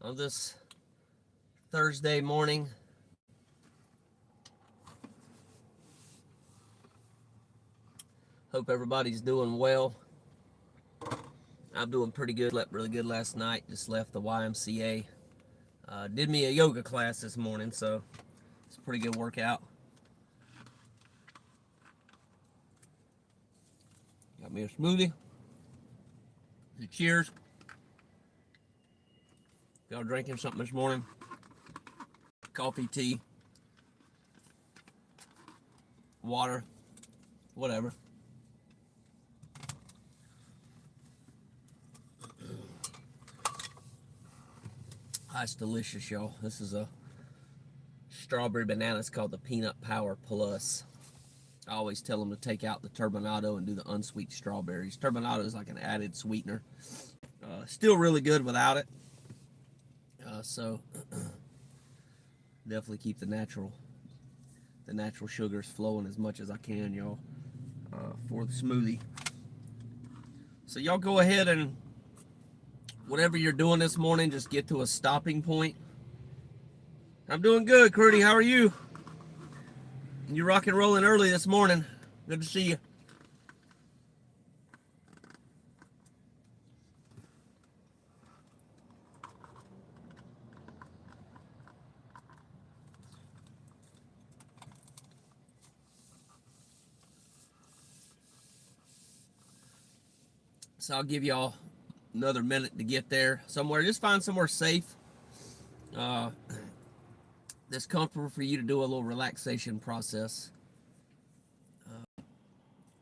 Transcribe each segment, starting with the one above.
on this Thursday morning. Hope everybody's doing well. I'm doing pretty good. Slept really good last night. Just left the YMCA. Did me a yoga class this morning, so it's a pretty good workout. Got me a smoothie. Cheers. Y'all drinking something this morning? Coffee, tea, water, whatever. That's delicious, y'all. This is a strawberry banana. It's called the Peanut Power Plus. I always tell them to take out the turbinado and do the unsweet strawberries. Turbinado is like an added sweetener. Still really good without it. So definitely keep the natural sugars flowing as much as I can, y'all, for the smoothie. So y'all go ahead and whatever you're doing this morning, just get to a stopping point. I'm doing good, Crudy. How are you? You rock and rolling early this morning. Good to see you. So I'll give y'all another minute to get there somewhere. Just find somewhere safe, that's comfortable for you to do a little relaxation process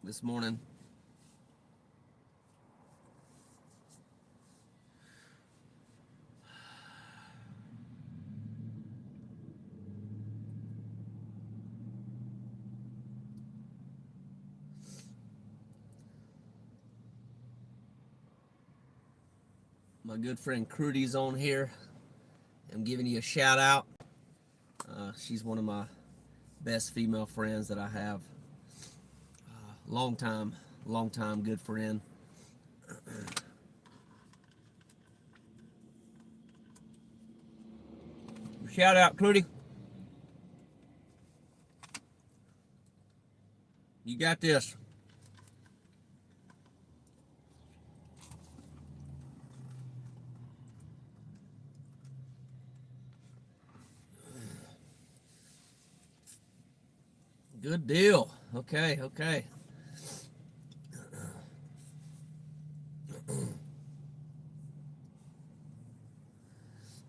this morning. My good friend Crudy's on here. I'm giving you a shout out. She's one of my best female friends that I have. Long time good friend. Shout out, Crudy. You got this. Good deal. Okay.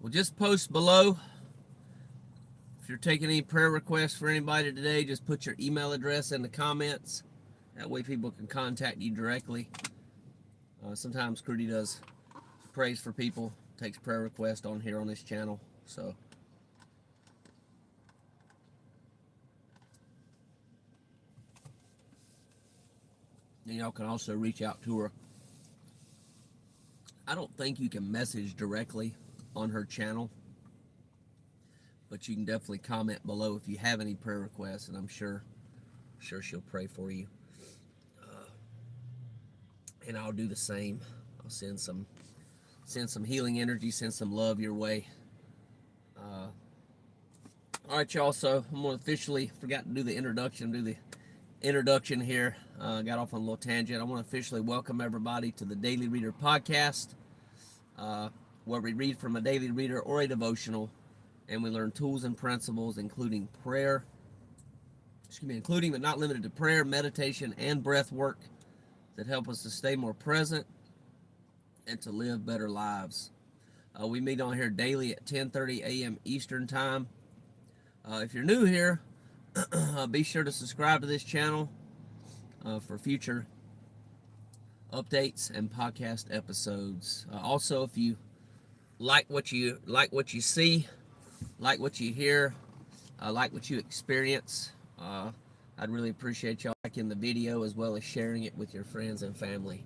Well, just post below. If you're taking any prayer requests for anybody today, just put your email address in the comments. That way people can contact you directly. Sometimes Crudy does prays for people, takes prayer requests on here on this channel. So and y'all can also reach out to her. I don't think you can message directly on her channel, but you can definitely comment below if you have any prayer requests, and I'm sure she'll pray for you. And I'll do the same. I'll send some healing energy, send some love your way. All right, y'all. So I'm gonna officially forgot to do the introduction. Here. Got off on a little tangent. I want to officially welcome everybody to the Daily Reader podcast, where we read from a daily reader or a devotional, and we learn tools and principles, including but not limited to prayer, meditation, and breath work that help us to stay more present and to live better lives. We meet on here daily at 10:30 a.m. Eastern Time. If you're new here, be sure to subscribe to this channel for future updates and podcast episodes. Also, if you like what you see, like what you hear, like what you experience, I'd really appreciate y'all liking the video as well as sharing it with your friends and family.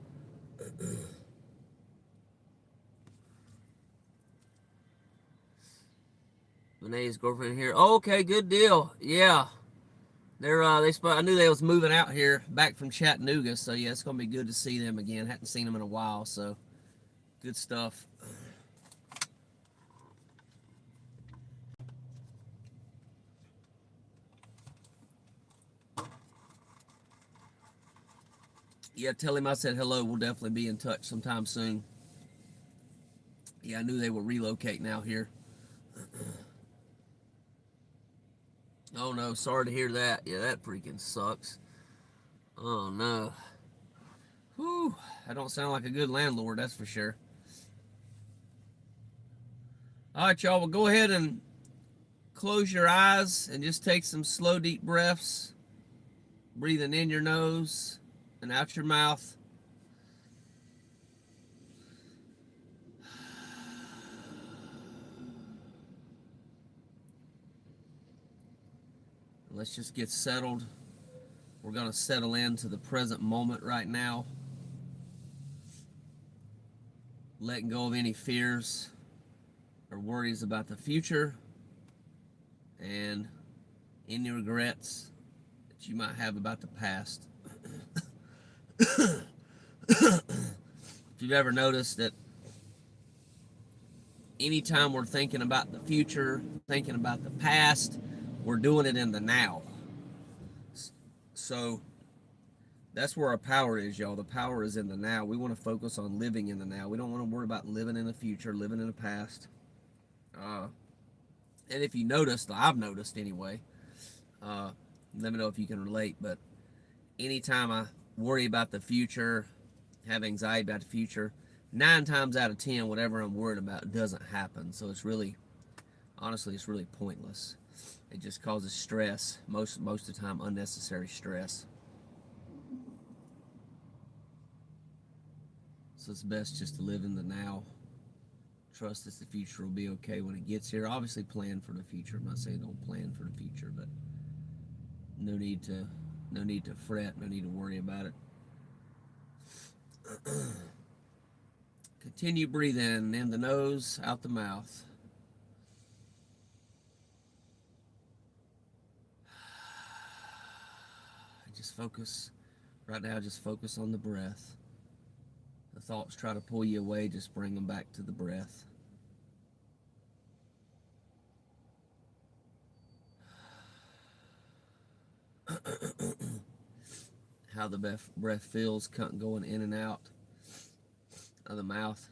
Renee's girlfriend here. Oh, okay, good deal. Yeah, I knew they was moving out here back from Chattanooga, so yeah, it's gonna be good to see them again. Hadn't seen them in a while, so good stuff. Yeah, tell him I said hello. We'll definitely be in touch sometime soon. Yeah, I knew they were relocating out here. Oh no, sorry to hear that. Yeah, that freaking sucks. Oh no. Whew. That don't sound like a good landlord, that's for sure. All right, y'all. Well, go ahead and close your eyes and just take some slow, deep breaths. Breathing in your nose and out your mouth. Let's just get settled. We're going to settle into the present moment right now. Letting go of any fears or worries about the future and any regrets that you might have about the past. If you've ever noticed that anytime we're thinking about the future, thinking about the past, we're doing it in the now. So that's where our power is, y'all. The power is in the now. We want to focus on living in the now. We don't want to worry about living in the future, living in the past. And if you noticed, I've noticed anyway, let me know if you can relate, but anytime I worry about the future, have anxiety about the future, 9 times out of 10, whatever I'm worried about doesn't happen. So it's really, honestly, it's really pointless. It just causes stress, most of the time, unnecessary stress. So it's best just to live in the now. Trust that the future will be okay when it gets here. Obviously, plan for the future. I'm not saying don't plan for the future, but no need to fret. No need to worry about it. Continue breathing in the nose, out the mouth. Just focus, right now, just focus on the breath. The thoughts try to pull you away, just bring them back to the breath. How the breath feels going in and out of the mouth.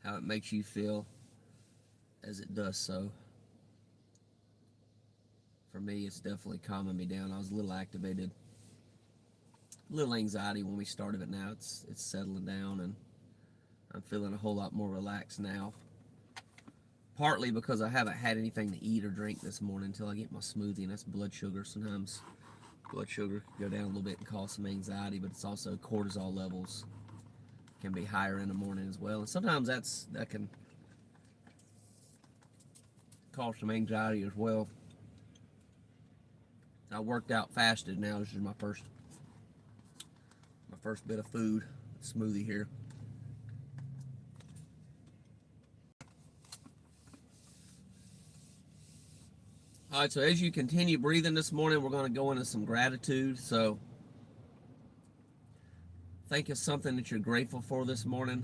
How it makes you feel as it does so. For me, it's definitely calming me down. I was a little activated, a little anxiety when we started it. Now it's settling down, and I'm feeling a whole lot more relaxed now. Partly because I haven't had anything to eat or drink this morning until I get my smoothie, and that's blood sugar. Sometimes blood sugar can go down a little bit and cause some anxiety, but it's also cortisol levels can be higher in the morning as well. And sometimes that can cause some anxiety as well. I worked out, fasted now. This is my first bit of food, smoothie here. All right, so as you continue breathing this morning, we're going to go into some gratitude. So think of something that you're grateful for this morning.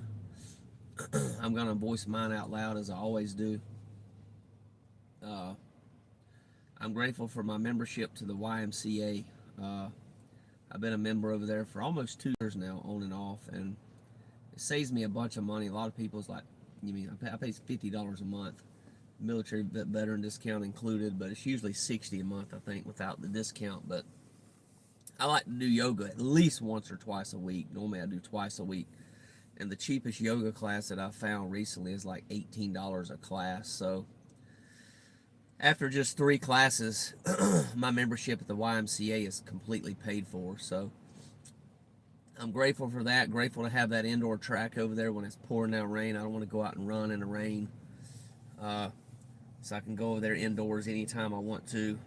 I'm going to voice mine out loud as I always do. I'm grateful for my membership to the YMCA. I've been a member over there for almost 2 years now, on and off, and it saves me a bunch of money. A lot of people's like, you mean I pay $50 a month, military veteran discount included, but it's usually $60 a month, I think, without the discount. But I like to do yoga at least once or twice a week. Normally I do twice a week, and the cheapest yoga class that I found recently is like $18 a class. So after just 3 classes, my membership at the YMCA is completely paid for. So I'm grateful for that. Grateful to have that indoor track over there when it's pouring down rain. I don't want to go out and run in the rain. So I can go over there indoors anytime I want to.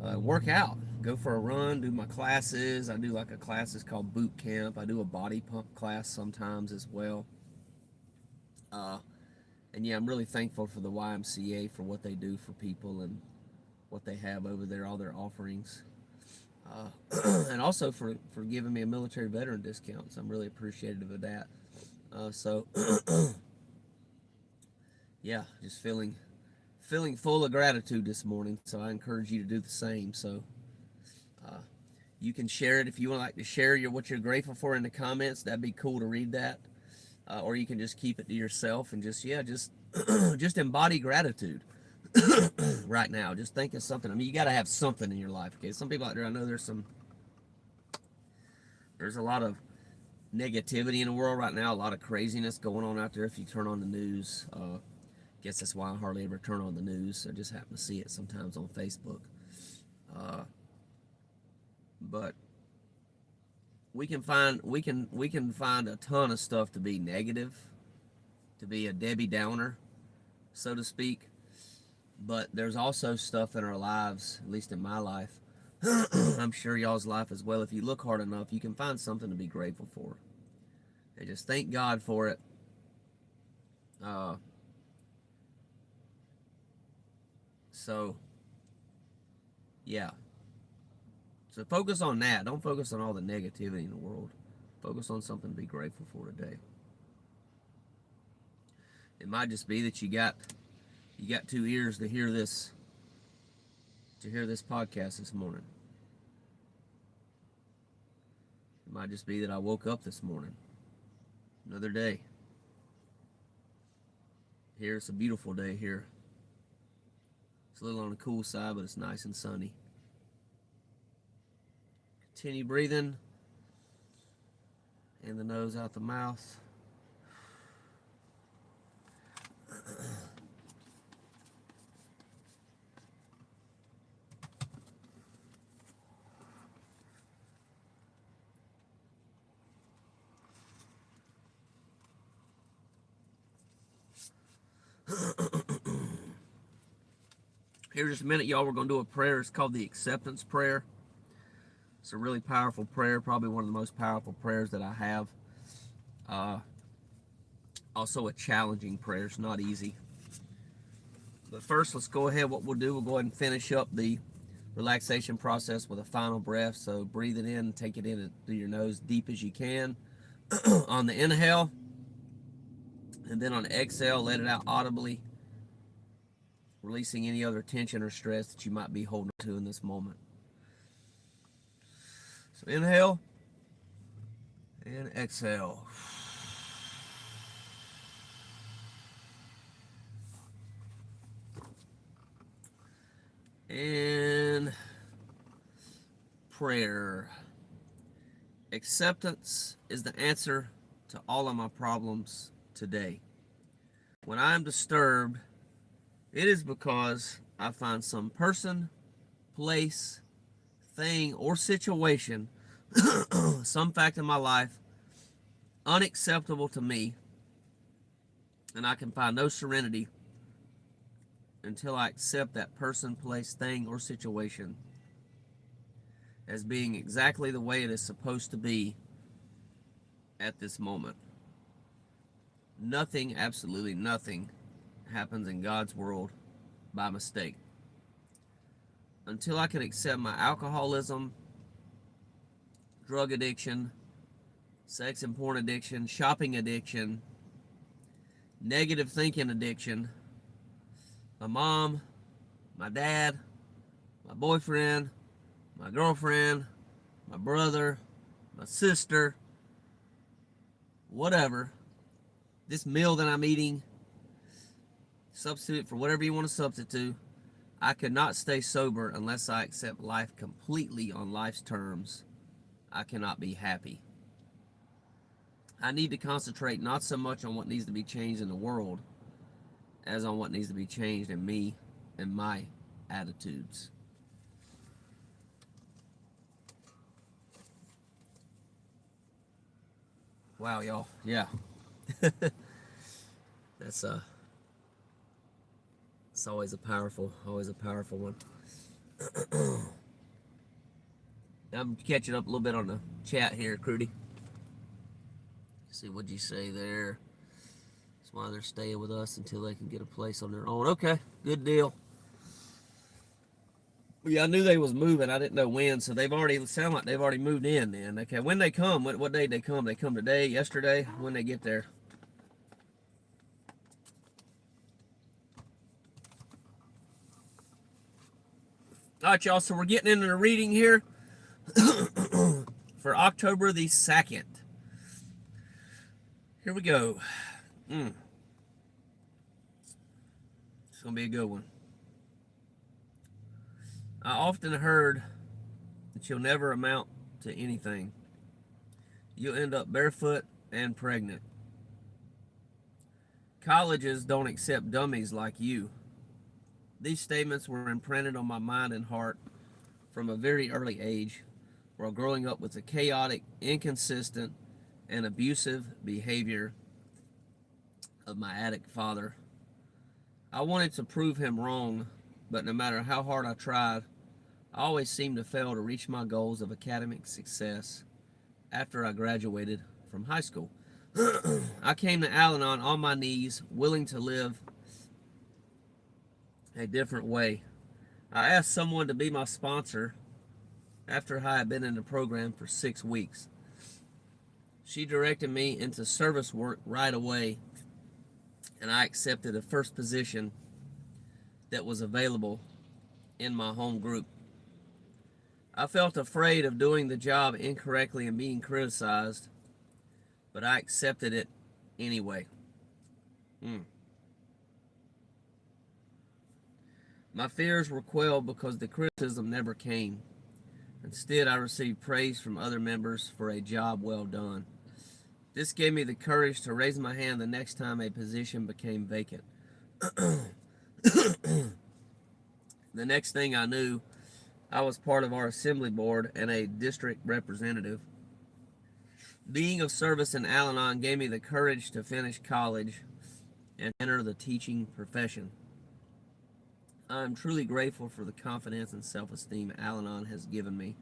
Work out. Go for a run, do my classes. I do like a classes called boot camp. I do a body pump class sometimes as well. And yeah, I'm really thankful for the YMCA for what they do for people and what they have over there, all their offerings. And also for giving me a military veteran discount. So I'm really appreciative of that. Yeah, just feeling feeling full of gratitude this morning, so I encourage you to do the same. So you can share it if you would like to share what you're grateful for in the comments. That'd be cool to read that. Or you can just keep it to yourself and just just embody gratitude right now. Just think of something. I mean, you got to have something in your life. Okay, some people out there, I know there's a lot of negativity in the world right now, a lot of craziness going on out there. If you turn on the news, guess that's why I hardly ever turn on the news. I just happen to see it sometimes on Facebook. But we can find a ton of stuff to be negative, to be a Debbie Downer, so to speak. But there's also stuff in our lives, at least in my life, I'm sure y'all's life as well. If you look hard enough, you can find something to be grateful for. And just thank God for it. So, yeah. So focus on that. Don't focus on all the negativity in the world. Focus on something to be grateful for today. It might just be that you got 2 ears to hear this podcast this morning. It might just be that I woke up this morning. Another day. Here, it's a beautiful day here. It's a little on the cool side, but it's nice and sunny. Continue breathing. In the nose, out the mouth. Here just a minute, y'all, we're going to do a prayer. It's called the acceptance prayer. It's a really powerful prayer, probably one of the most powerful prayers that I have. Also a challenging prayer. It's not easy. But first, let's go ahead. What we'll do, we'll go ahead and finish up the relaxation process with a final breath. So breathe it in, take it in through your nose deep as you can. On the inhale, and then on the exhale, let it out audibly, releasing any other tension or stress that you might be holding to in this moment. So inhale and exhale. And prayer. Acceptance is the answer to all of my problems today. When I am disturbed, it is because I find some person, place, thing, or situation, some fact in my life, unacceptable to me, and I can find no serenity until I accept that person, place, thing, or situation as being exactly the way it is supposed to be at this moment. Nothing, absolutely nothing, happens in God's world by mistake. Until I can accept my alcoholism, drug addiction, sex and porn addiction, shopping addiction, negative thinking addiction, my mom, my dad, my boyfriend, my girlfriend, my brother, my sister, whatever, this meal that I'm eating, substitute for whatever you want to substitute. I could not stay sober unless I accept life completely on life's terms. I cannot be happy. I need to concentrate not so much on what needs to be changed in the world as on what needs to be changed in me and my attitudes. Wow, y'all. Yeah. That's it's always a powerful one. I'm catching up a little bit on the chat here, Crudy. See what you say there. That's why they're staying with us until they can get a place on their own. Okay, good deal. Yeah, I knew they was moving. I didn't know when, so it sound like they've already moved in then. Okay, when they come, what day they come? They come today, yesterday? When they get there? All right, y'all, so we're getting into the reading here for October the 2nd. Here we go. It's going to be a good one. I often heard that you'll never amount to anything. You'll end up barefoot and pregnant. Colleges don't accept dummies like you. These statements were imprinted on my mind and heart from a very early age, while growing up with the chaotic, inconsistent, and abusive behavior of my addict father. I wanted to prove him wrong, but no matter how hard I tried, I always seemed to fail to reach my goals of academic success after I graduated from high school. I came to Al-Anon on my knees, willing to live a different way. I asked someone to be my sponsor after I had been in the program for 6 weeks. She directed me into service work right away, and I accepted the first position that was available in my home group. I felt afraid of doing the job incorrectly and being criticized, but I accepted it anyway. My fears were quelled because the criticism never came. Instead, I received praise from other members for a job well done. This gave me the courage to raise my hand the next time a position became vacant. The next thing I knew, I was part of our assembly board and a district representative. Being of service in Al-Anon gave me the courage to finish college and enter the teaching profession. I am truly grateful for the confidence and self-esteem Al-Anon has given me.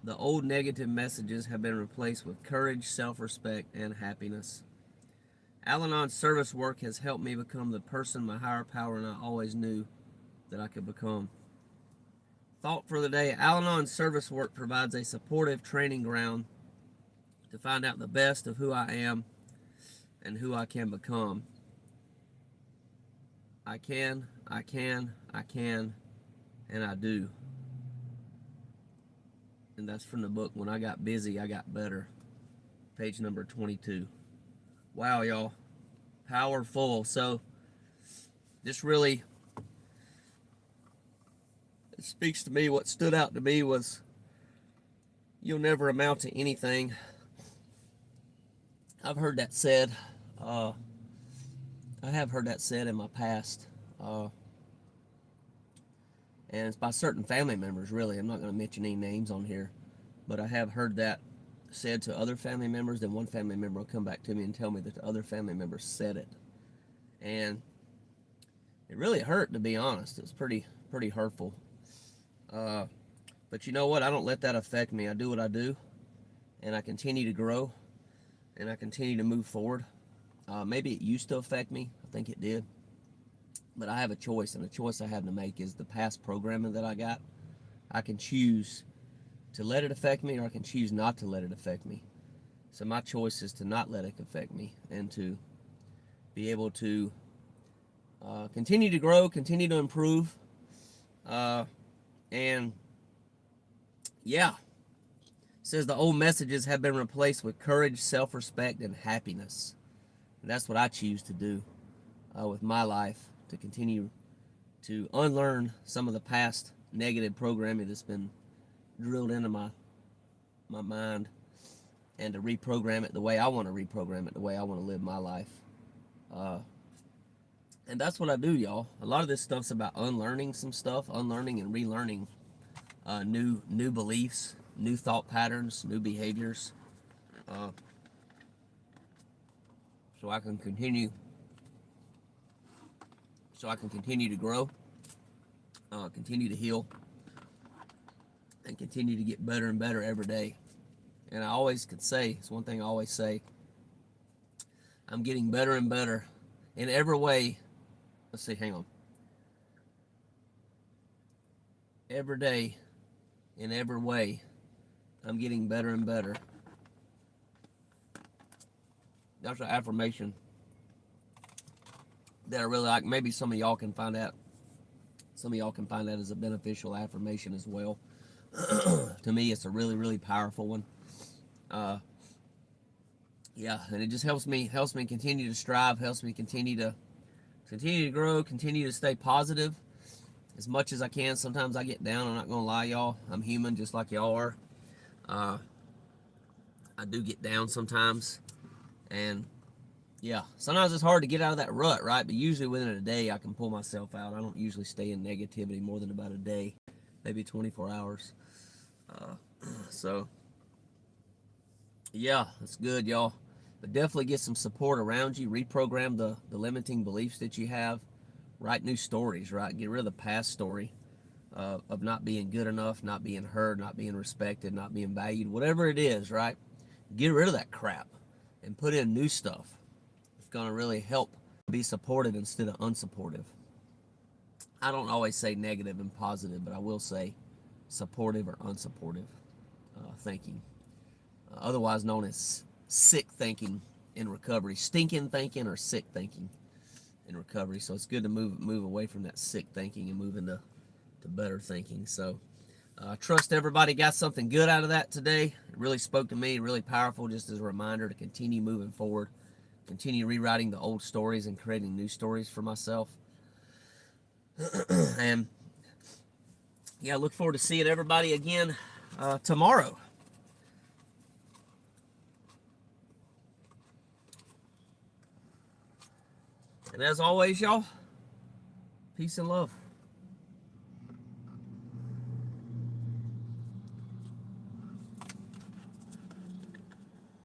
The old negative messages have been replaced with courage, self-respect, and happiness. Al-Anon service work has helped me become the person my higher power and I always knew that I could become. Thought for the day: Al-Anon service work provides a supportive training ground to find out the best of who I am and who I can become. I can, and I do. And that's from the book When I Got Busy, I Got Better, page number 22. Wow, y'all. Powerful. So, this really, it speaks to me. What stood out to me was, you'll never amount to anything. I've heard that said. I have heard that said in my past. And it's by certain family members, really. I'm not going to mention any names on here. But I have heard that said to other family members. Then one family member will come back to me and tell me that the other family member said it. And it really hurt, to be honest. It was pretty hurtful. But you know what? I don't let that affect me. I do what I do. And I continue to grow. And I continue to move forward. Maybe it used to affect me. I think it did. But I have a choice, and the choice I have to make is the past programming that I got. I can choose to let it affect me, or I can choose not to let it affect me. So my choice is to not let it affect me, and to be able to continue to grow, continue to improve. And yeah, it says the old messages have been replaced with courage, self-respect, and happiness. And that's what I choose to do with my life, to continue to unlearn some of the past negative programming that's been drilled into my mind, and to reprogram it the way I want to reprogram it, the way I want to live my life. And that's what I do, y'all. A lot of this stuff's about unlearning some stuff, unlearning and relearning new beliefs, new thought patterns, new behaviors, so I can continue to grow, continue to heal, and continue to get better and better every day. And I always could say, it's one thing I always say, I'm getting better and better in every way. Let's see, hang on. Every day, in every way, I'm getting better and better. That's an affirmation that I really like. Maybe some of y'all can find that Some of y'all can find that as a beneficial affirmation as well. To me, it's a really, really powerful one. Yeah, and it just helps me continue to strive, helps me continue to grow, continue to stay positive as much as I can. Sometimes I get down. I'm not gonna lie, y'all. I'm human, just like y'all are. I do get down sometimes, and yeah, sometimes it's hard to get out of that rut, right? But usually within a day, I can pull myself out. I don't usually stay in negativity more than about a day, maybe 24 hours. So, yeah, that's good, y'all. But definitely get some support around you. Reprogram the limiting beliefs that you have. Write new stories, right? Get rid of the past story of not being good enough, not being heard, not being respected, not being valued, whatever it is, right? Get rid of that crap and put in new stuff. It's going to really help be supportive instead of unsupportive. I don't always say negative and positive, but I will say supportive or unsupportive thinking, otherwise known as sick thinking in recovery, stinking thinking or sick thinking in recovery. So it's good to move away from that sick thinking and move into better thinking. So I trust everybody got something good out of that today. It really spoke to me, really powerful, just as a reminder to continue moving forward, continue rewriting the old stories and creating new stories for myself. And yeah, I look forward to seeing everybody again tomorrow. And as always, y'all, peace and love.